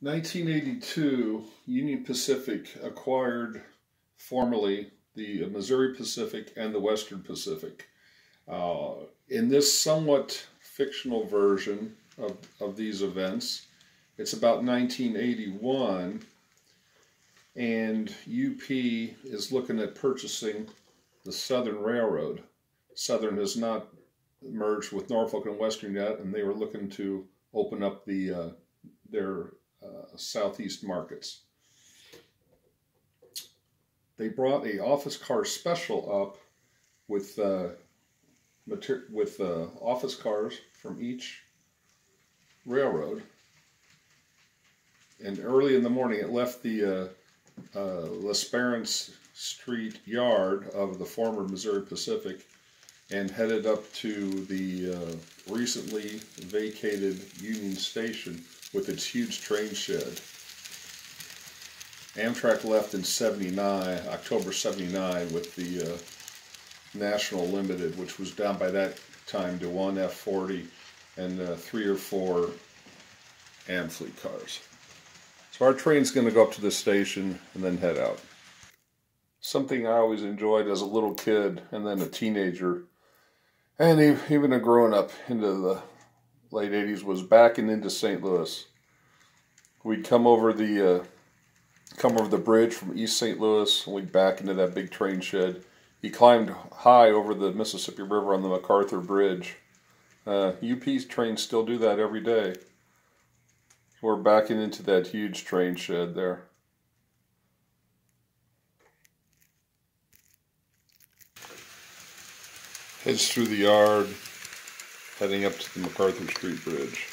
1982, Union Pacific acquired formally the Missouri Pacific and the Western Pacific. In this somewhat fictional version of these events, it's about 1981, and UP is looking at purchasing the Southern Railroad. Southern has not merged with Norfolk and Western yet, and they were looking to open up their southeast markets. They brought a office car special up with office cars from each railroad, and early in the morning it left the L'Esperance Street yard of the former Missouri Pacific and headed up to the recently vacated Union Station with its huge train shed. Amtrak left in October 79 with the National Limited, which was down by that time to one F40 and 3 or 4 Amfleet cars. So our train's going to go up to the station and then head out. Something I always enjoyed as a little kid and then a teenager, and even a growing up into the late 80s, was backing into St. Louis. We'd come over the bridge from East St. Louis, and we'd back into that big train shed. He climbed high over the Mississippi River on the MacArthur Bridge. UP's trains still do that every day. We're backing into that huge train shed there. Heads through the yard, heading up to the MacArthur Street Bridge.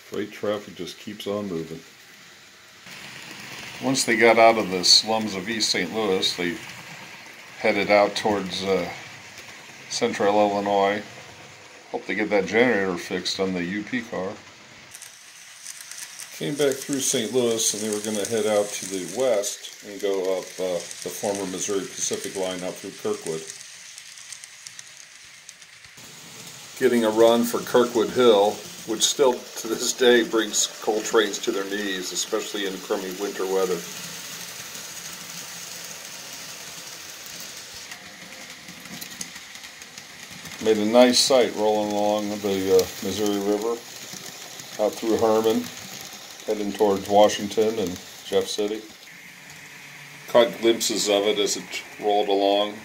Freight traffic just keeps on moving. Once they got out of the slums of East St. Louis, they headed out towards central Illinois. Hope they get that generator fixed on the UP car. Came back through St. Louis, and they were going to head out to the west and go up the former Missouri Pacific line out through Kirkwood. Getting a run for Kirkwood Hill, which still to this day brings coal trains to their knees, especially in crummy winter weather. Made a nice sight rolling along the Missouri River, out through Herman, heading towards Washington and Jeff City. Caught glimpses of it as it rolled along.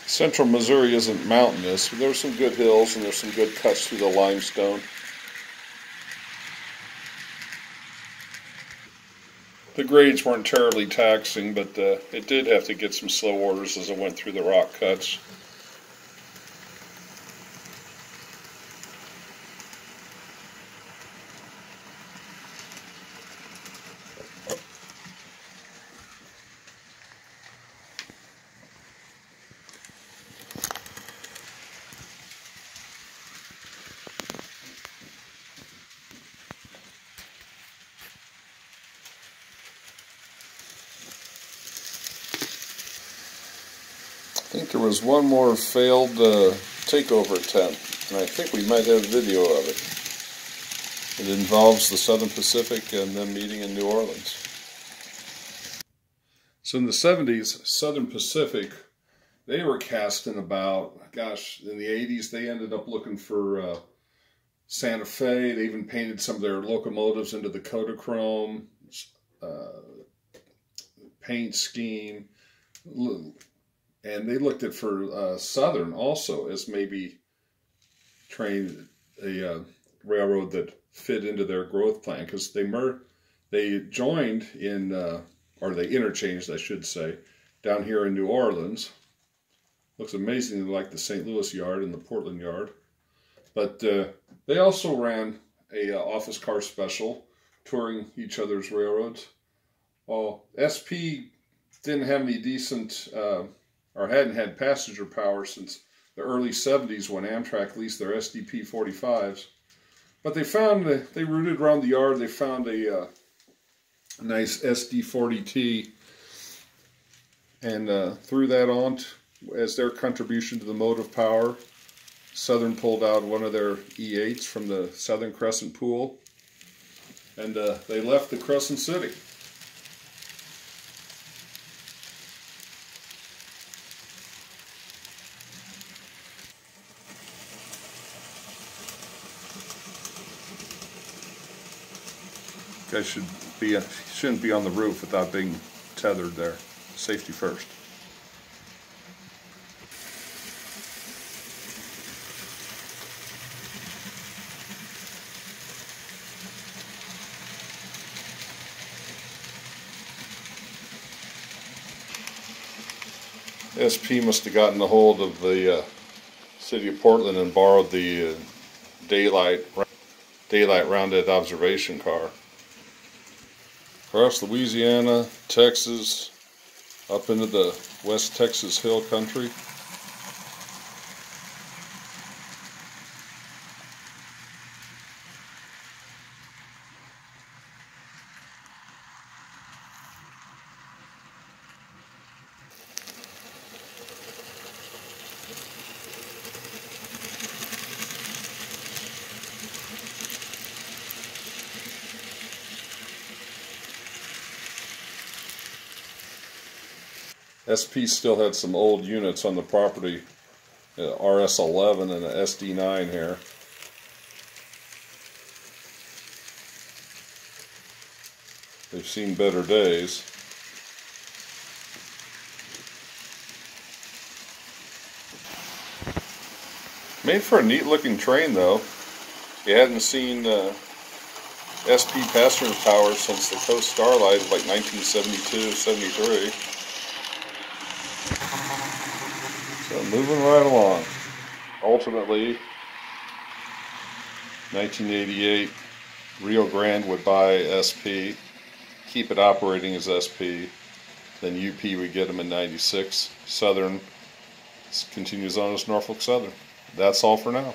Central Missouri isn't mountainous, but there's some good hills and there's some good cuts through the limestone. The grades weren't terribly taxing, but it did have to get some slow orders as it went through the rock cuts. I think there was one more failed takeover attempt, and I think we might have video of it. It involves the Southern Pacific and them meeting in New Orleans. So in the 70s, Southern Pacific, they were casting about, in the 80s they ended up looking for Santa Fe. They even painted some of their locomotives into the Kodachrome paint scheme. And they looked at for Southern also as maybe a railroad that fit into their growth plan, because they joined in, or they interchanged, I should say, down here in New Orleans. Looks amazingly like the St. Louis yard and the Portland yard. But they also ran a office car special touring each other's railroads. Well, SP didn't have any decent or hadn't had passenger power since the early 70s when Amtrak leased their SDP 45s. But they found, they rooted around the yard, they found a nice SD40T and threw that on as their contribution to the motive power. Southern pulled out one of their E8s from the Southern Crescent pool, and they left the Crescent City. Guys shouldn't be on the roof without being tethered there. Safety first. SP must have gotten a hold of the city of Portland and borrowed the daylight rounded observation car. Across Louisiana, Texas, up into the West Texas Hill Country. SP still had some old units on the property, RS11 and an SD9 here. They've seen better days. Made for a neat looking train though. You hadn't seen SP passenger power since the Coast Starlight of like 1972, 73. So moving right along. Ultimately, 1988, Rio Grande would buy SP, keep it operating as SP. Then UP would get them in 96. Southern continues on as Norfolk Southern. That's all for now.